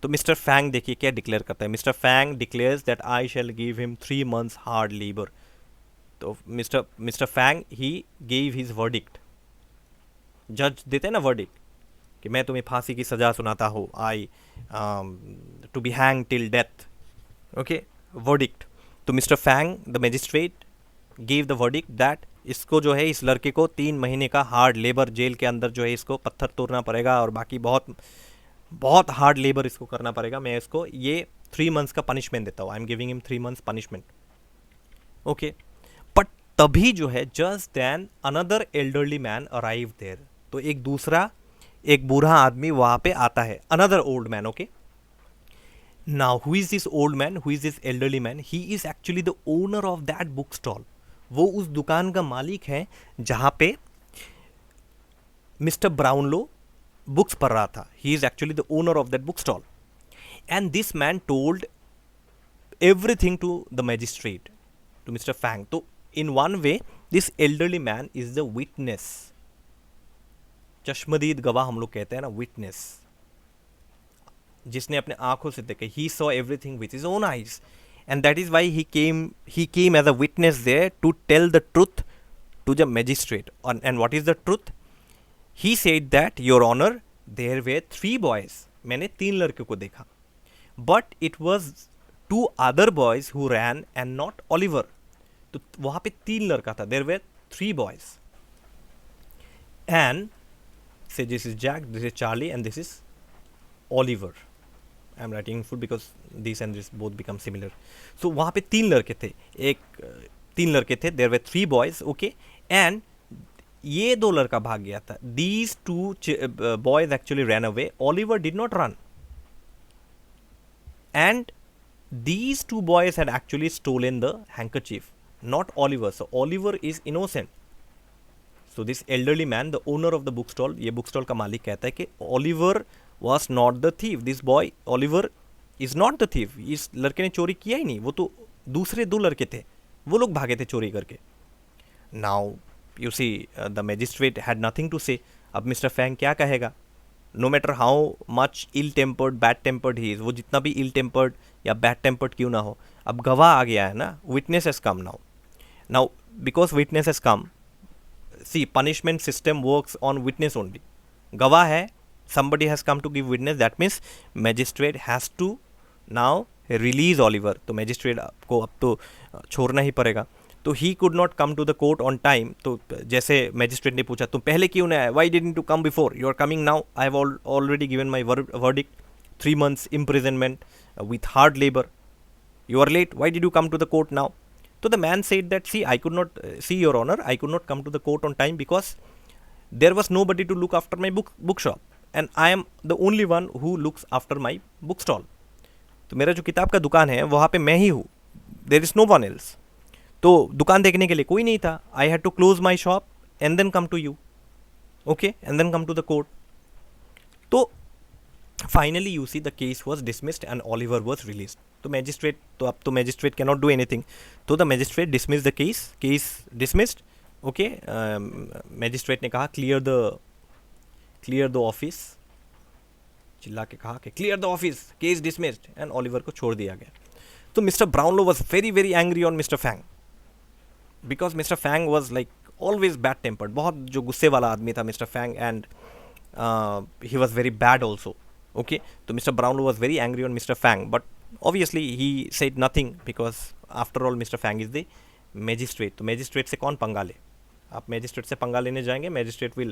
तो मिस्टर फैंग देखिए क्या डिक्लेयर करता है. Mr Fang declares that I shall give him 3 months hard labour. तो Mr Fang he gave his verdict. जज देते हैं ना वर्डिक्ट कि मैं तुम्हें फांसी की सज़ा सुनाता हूँ, I to be hang till death. Okay, verdict. तो Mr Fang the magistrate gave the verdict that इसको जो है, इस लड़के को 3 महीने का हार्ड लेबर जेल के अंदर जो है इसको पत्थर तोड़ना पड़ेगा और बाकी बहुत बहुत हार्ड लेबर इसको करना पड़ेगा. मैं इसको ये 3 months का पनिशमेंट देता हूँ. I am giving him 3 months punishment. Okay, but तभी जो है just then another elderly man arrive there. तो एक बूढ़ा आदमी वहाँ पे आता है. Another old man. Okay, now who is this old man, who is this elderly man? He is actually the owner of that book stall. वो उस दुकान का मालिक है जहाँ पे मिस्टर ब्राउनलो बुक्स पढ़ रहा था. He is actually the owner of that book stall. And this man told everything to the magistrate, to Mr Fang. तो in one way this elderly man is the witness. चश्मदीद गवाह हम लोग कहते हैं ना, विटनेस, जिसने अपने आंखों से देखे. He saw everything with his own eyes, and that is why he came as a witness there to tell the truth to the magistrate. And what is the truth? He said that your honour there were 3 boys. मैंने 3 लड़कों को देखा, but it was 2 other boys who ran and not Oliver. तो वहाँ पे 3 लड़का था. There were 3 boys. And say this is Jack, this is Charlie, and this is Oliver. I'm writing in full because this and this both become similar. So वहाँ पे 3 लड़के थे. 3 लड़के थे. There were 3 boys. Okay, and ये 2 लड़का भाग गया था. These 2 boys actually ran away. Oliver did not run. And these 2 boys had actually stolen the handkerchief, not Oliver. So Oliver is innocent. So this elderly man, the owner of the bookstall, ये bookstall का मालिक कहता है कि Oliver was not the thief. This boy Oliver is not the thief. इस लड़के ने चोरी किया ही नहीं. वो तो दूसरे 2 लड़के थे, वो लोग भागे थे चोरी करके. Now you see the magistrate had nothing to say. अब मिस्टर फैंग क्या कहेगा? No matter how much ill tempered, bad tempered he is, वो जितना भी ill tempered या bad tempered क्यों ना हो, अब गवाह आ गया है ना. Witness has come now. Now because witness has come, see, punishment system works on witness only. गवाह है, somebody has come to give witness, that means magistrate has to now release Oliver. तो magistrate को अब तो छोड़ना ही पड़ेगा. तो he could not come to the court on time. तो जैसे magistrate ने पूछा तुम पहले क्यों नहीं आए? Why didn't you come before? You are coming now. I have already given my verdict. 3 months imprisonment with hard labor. You are late. Why did you come to the court now? So the man said that, see, I could not, see your honor, I could not come to the court on time because there was nobody to look after my bookshop, and I am the only one who looks after my bookstall. तो मेरा जो किताब का दुकान है वहाँ पे मैं ही हूँ. There is no one else. तो दुकान देखने के लिए कोई नहीं था. I had to close my shop and then come to you. Okay, and then come to the court. तो finally you see the case was dismissed and Oliver was released. तो मैजिस्ट्रेट, तो अब तो magistrate can not do anything. तो the magistrate dismiss the case dismissed. Okay, magistrate ने कहा clear the office, चिल्ला के कहा कि clear the office, case dismissed, and Oliver को छोड़ दिया गया. तो mister Brownlow was very very angry on Mr Fang because Mr Fang was like always bad tempered. बहुत जो गुस्से वाला आदमी था Mr Fang, and he was very bad also. Okay, तो mister Brownlow was very angry on Mr Fang, but obviously he said nothing because after all Mr. Fang is the magistrate. तो magistrate से कौन पंगा ले? आप magistrate से पंगा लेने जाएंगे, magistrate will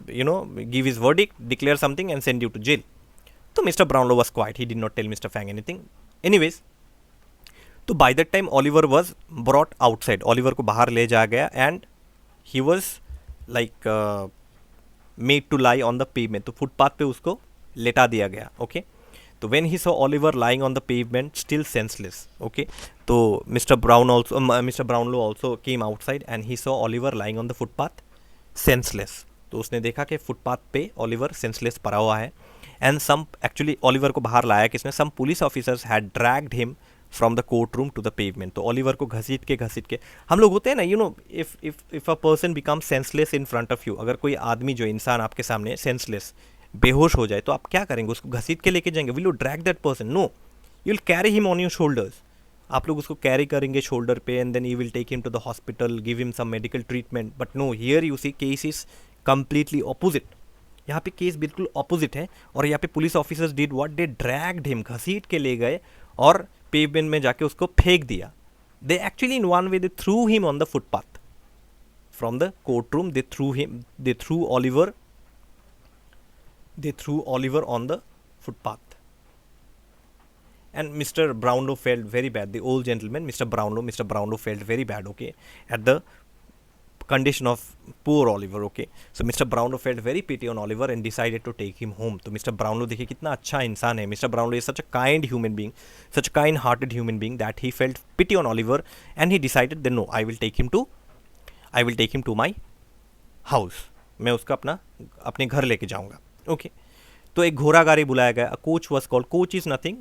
give his verdict, declare something and send you to jail. तो mister Brownlow was quiet. He did not tell Mr. Fang anything. Anyways, तो by that time Oliver was brought outside. Oliver को बाहर ले जाया गया and he was like made to lie on the pavement. तो footpath पे उसको लेटा दिया गया. Okay. तो when he saw Oliver lying on the pavement, still senseless. Okay. तो Mr. Brownlow also came outside and he saw Oliver lying on the footpath, senseless. तो उसने देखा कि फुटपाथ पे ऑलिवर सेंसलेस पड़ा हुआ है. एंड सम एक्चुअली ऑलिवर को बाहर लाया किसने? Some police officers had dragged him from the court room to the pavement. तो ऑलिवर को घसीट के हम लोग होते हैं ना, if a person become senseless in front of you, अगर कोई आदमी जो इंसान आपके सामने सेंसलेस बेहोश हो जाए तो आप क्या करेंगे? उसको घसीट के लेके जाएंगे? Will you drag that person? No, you will carry him on your shoulders. आप लोग उसको कैरी करेंगे शोल्डर पे and then you will take him to the hospital, give him some medical treatment. But no, here you see case is completely opposite. यहाँ पे case बिल्कुल opposite है. और यहाँ पे police officers did what? They dragged him, घसीट के ले गए और पेवमेंट में जाके उसको फेंक दिया. They actually in one way they through him on the footpath from the court room. They through Oliver on the footpath. And Mr. Brownlow felt very bad. The old gentleman, Mr. Brownlow felt very bad, okay, at the condition of poor Oliver, okay. So Mr. Brownlow felt very pity on Oliver and decided to take him home. तो Mr. Brownlow देखिए कितना अच्छा इंसान है. Mr. Brownlow is such a kind human being, such a kind-hearted human being that he felt pity on Oliver and he decided that no, I will take him to my house. मैं उसका अपने घर लेके जाऊँगा, okay. तो एक घोड़ा गाड़ी बुलाया गया. A coach was called. Coach is nothing.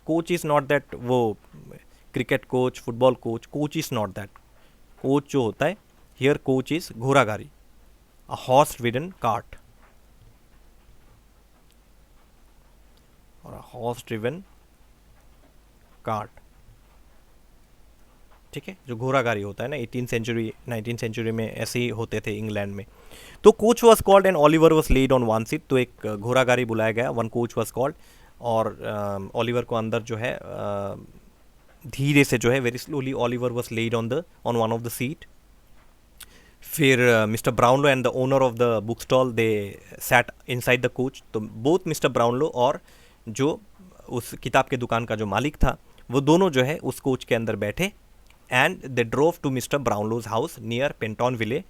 Coach is not that वो cricket coach, football coach. Coach is not that. Coach जो होता है हियर, कोच इज़ घोड़ा गाड़ी, अ हॉर्स रिडन कार्ट और अ हॉर्स ड्रिवन कार्ट. ठीक है, जो घोड़ा गाड़ी होता है ना, 18th सेंचुरी 19th सेंचुरी में ऐसे ही होते थे इंग्लैंड में. तो coach was called and Oliver was laid on one seat. तो एक घोड़ा गाड़ी बुलाया गया, वन कोच वॉज कॉल्ड और ऑलिवर को अंदर जो है धीरे से जो है very slowly Oliver was laid on one of the seat. फिर Mr Brownlow and the owner of the book stall they sat inside the coach. तो बोथ मिस्टर ब्राउनलो और जो उस किताब के दुकान का जो मालिक था वो दोनों जो है उस कोच के अंदर बैठे and they drove to Mr Brownlow's house near Pentonville,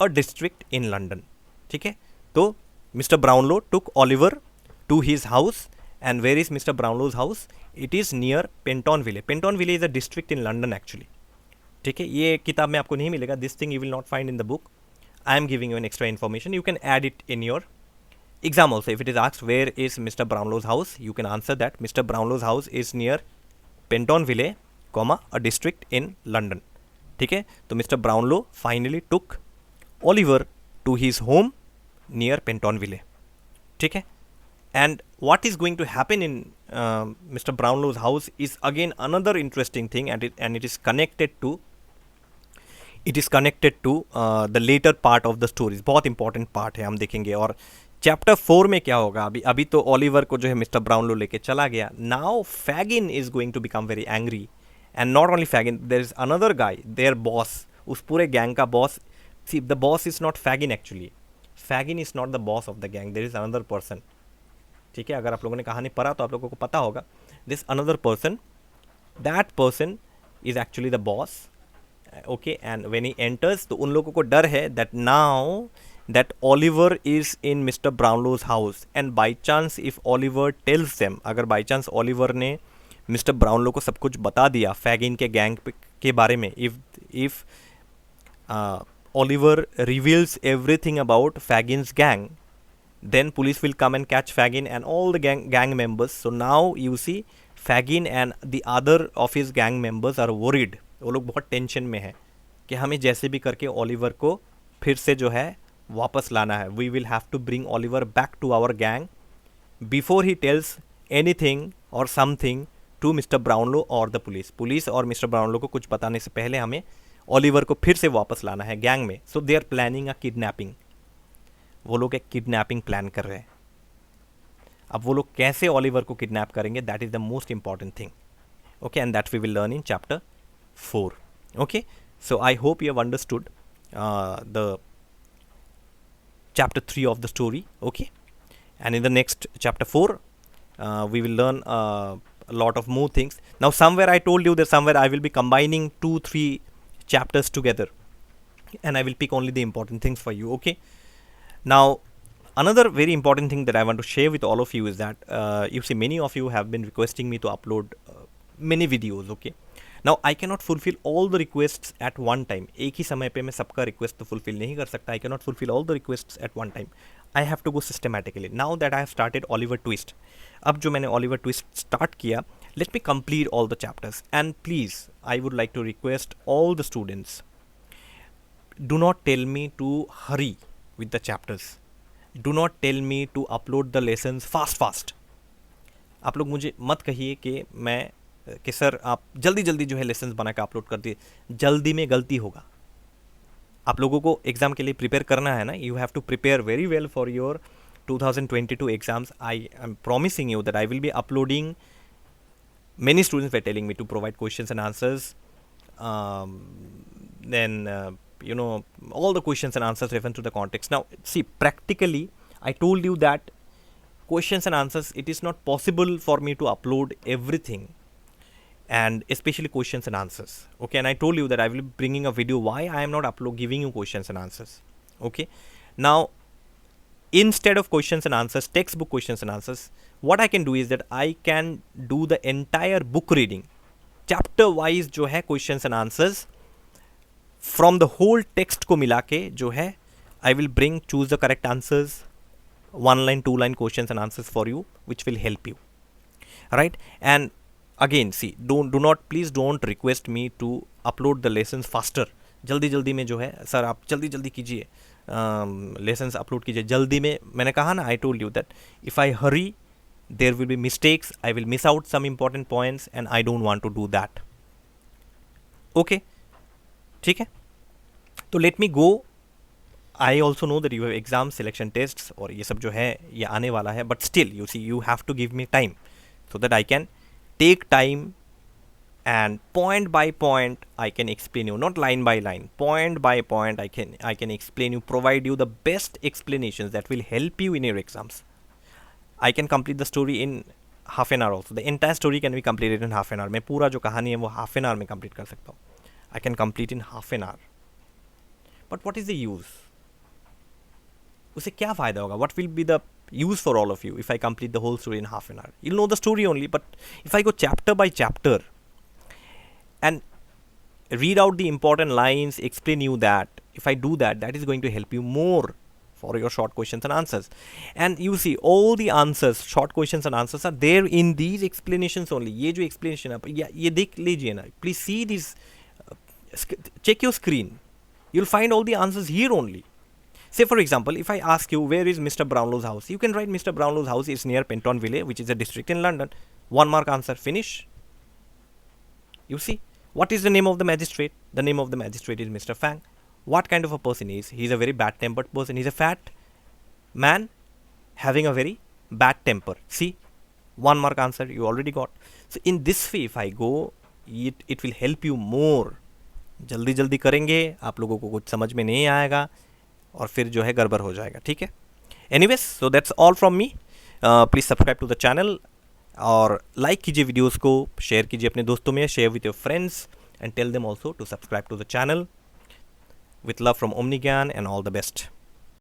a district in London. ठीक है, तो mister Brownlow took Oliver to his house. And where is Mr. Brownlow's house? It is near Pentonville. Pentonville is a district in London actually. ठीक है, ये किताब में आपको नहीं मिलेगा. This thing you will not find in the book. I am giving you an extra information. You can add it in your exam also. If it is asked where is Mr. Brownlow's house, you can answer that Mr. Brownlow's house is near Pentonville, a district in London. ठीक है, तो Mr. Brownlow finally took Oliver to his home near Pentonville. ठीक है. And what is going to happen in Mr. Brownlow's house is again another interesting thing, and it is connected to the later part of the stories. बहुत important part है, हम देखेंगे. और chapter 4 में क्या होगा? अभी तो ऑलिवर को जो है मिस्टर ब्राउनलो लेके चला गया. Now Fagin is going to become very angry, and not only Fagin, there is another guy, there boss, उस पूरे गैंग का boss. See, the boss is not Fagin actually. Fagin is not the boss of the gang, there is another person. ठीक है, अगर आप लोगों ने कहानी पढ़ा तो आप लोगों को पता होगा. This another person, that person is actually the boss. Okay, and when he enters तो उन लोगों को डर है that now that Oliver is in Mr Brownlow's house, and by chance if Oliver tells them, अगर बाई चांस ऑलिवर ने Mr Brownlow को सब कुछ बता दिया फैगिन के गैंग के बारे में, if Oliver reveals everything about Fagin's gang, then police will come and catch Fagin and all the gang members. So now you see Fagin and the other of his gang members are worried. वो लोग बहुत tension में हैं कि हमें जैसे भी करके ऑलिवर को फिर से जो है वापस लाना है. We will have to bring Oliver back to our gang before he tells anything or something to Mr. Brownlow or the police. Police और मिस्टर ब्राउनलो को कुछ बताने से पहले हमें ऑलिवर को फिर से वापस लाना है गैंग में. So they are planning a kidnapping. वो लोग एक किडनैपिंग प्लान कर रहे हैं. अब वो लोग कैसे ऑलिवर को किडनैप करेंगे, that is the most important thing. Okay, and that we will learn in chapter 4. Okay, so I hope you have understood the chapter 3 of the story. Okay, and in the next chapter 4 we will learn a lot of more things. Now somewhere I told you that somewhere I will be combining 2-3 chapters together, and I will pick only the important things for you. Okay, now another very important thing that I want to share with all of you is that you see, many of you have been requesting me to upload many videos. Okay, now I cannot fulfill all the requests at one time. एक ही समय पे मैं सबका request तो fulfill नहीं कर सकता. I cannot fulfill all the requests at one time. I have to go systematically. Now that I have started Oliver Twist, अब जो मैंने Oliver Twist start किया, let me complete all the chapters. And please, I would like to request all the students, do not tell me to hurry with the chapters. Do not tell me to upload the lessons fast. आप लोग मुझे मत कहिए कि sir आप जल्दी जल्दी जो है लेसन्स बना के अपलोड कर दिए. जल्दी में गलती होगा. आप लोगों को एग्ज़ाम के लिए प्रिपेयर करना है ना. You have to prepare very well for your 2022 exams. I am promising you that I will be uploading. Many students were telling me to provide questions and answers. All the questions and answers reference to the context. Now, see, practically, I told you that questions and answers, it is not possible for me to upload everything, and especially questions and answers. Okay, and I told you that I will be bringing a video why I am not giving you questions and answers. Okay, now, instead of questions and answers, textbook questions and answers, what I can do is that I can do the entire book reading, chapter wise जो है questions and answers, from the whole text को मिला के जो है I will choose the correct answers, 1 line 2 line questions and answers for you, which will help you, right? And again, see, please don't request me to upload the lessons faster. जल्दी में जो है sir आप जल्दी कीजिए, lessons upload कीजिए जल्दी में. मैंने कहा ना, आई told you that if I Hari there will be mistakes, I will miss out some important points, and I don't want to do that. Okay, ठीक है. तो let me go. I also know that you have exam selection tests और ये सब जो है ये आने वाला है, but still you see, you have to give me time so that I can take time and point by point I can explain you, not line by line, point by point I can explain you, provide you the best explanations that will help you in your exams. I can complete the story in half an hour also. The entire story can be completed in half an hour. मैं पूरा जो कहानी है वो half an hour में complete कर सकता हूँ. I can complete in half an hour. But what is the use? उसे क्या फ़ायदा होगा? What will be the use for all of you if I complete the whole story in half an hour? You'll know the story only, but if I go chapter by chapter and read out the important lines, explain you that, if I do that, that is going to help you more for your short questions and answers. And you see, all the answers, short questions and answers are there in these explanations only. ये जो explanation आप ये देख लीजिए ना. Please see this. Check your screen. You'll find all the answers here only. Say for example, if I ask you where is Mr. Brownlow's house, you can write Mr. Brownlow's house is near Pentonville, which is a district in London. 1 mark answer. Finish. You see, what is the name of the magistrate? The name of the magistrate is Mr. Fang. What kind of a person he is? He is a very bad tempered person. He is a fat man having a very bad temper. See, 1 mark answer you already got. So in this way, if I go, it will help you more. जल्दी करेंगे, आप लोगों को कुछ समझ में नहीं आएगा और फिर जो है गड़बड़ हो जाएगा. ठीक है. Anyways, so that's all from me. Please subscribe to the channel और like कीजिए वीडियोस को, शेयर कीजिए अपने दोस्तों में, share with your friends and tell them also to subscribe to the channel. With love from OmniGyan and all the best.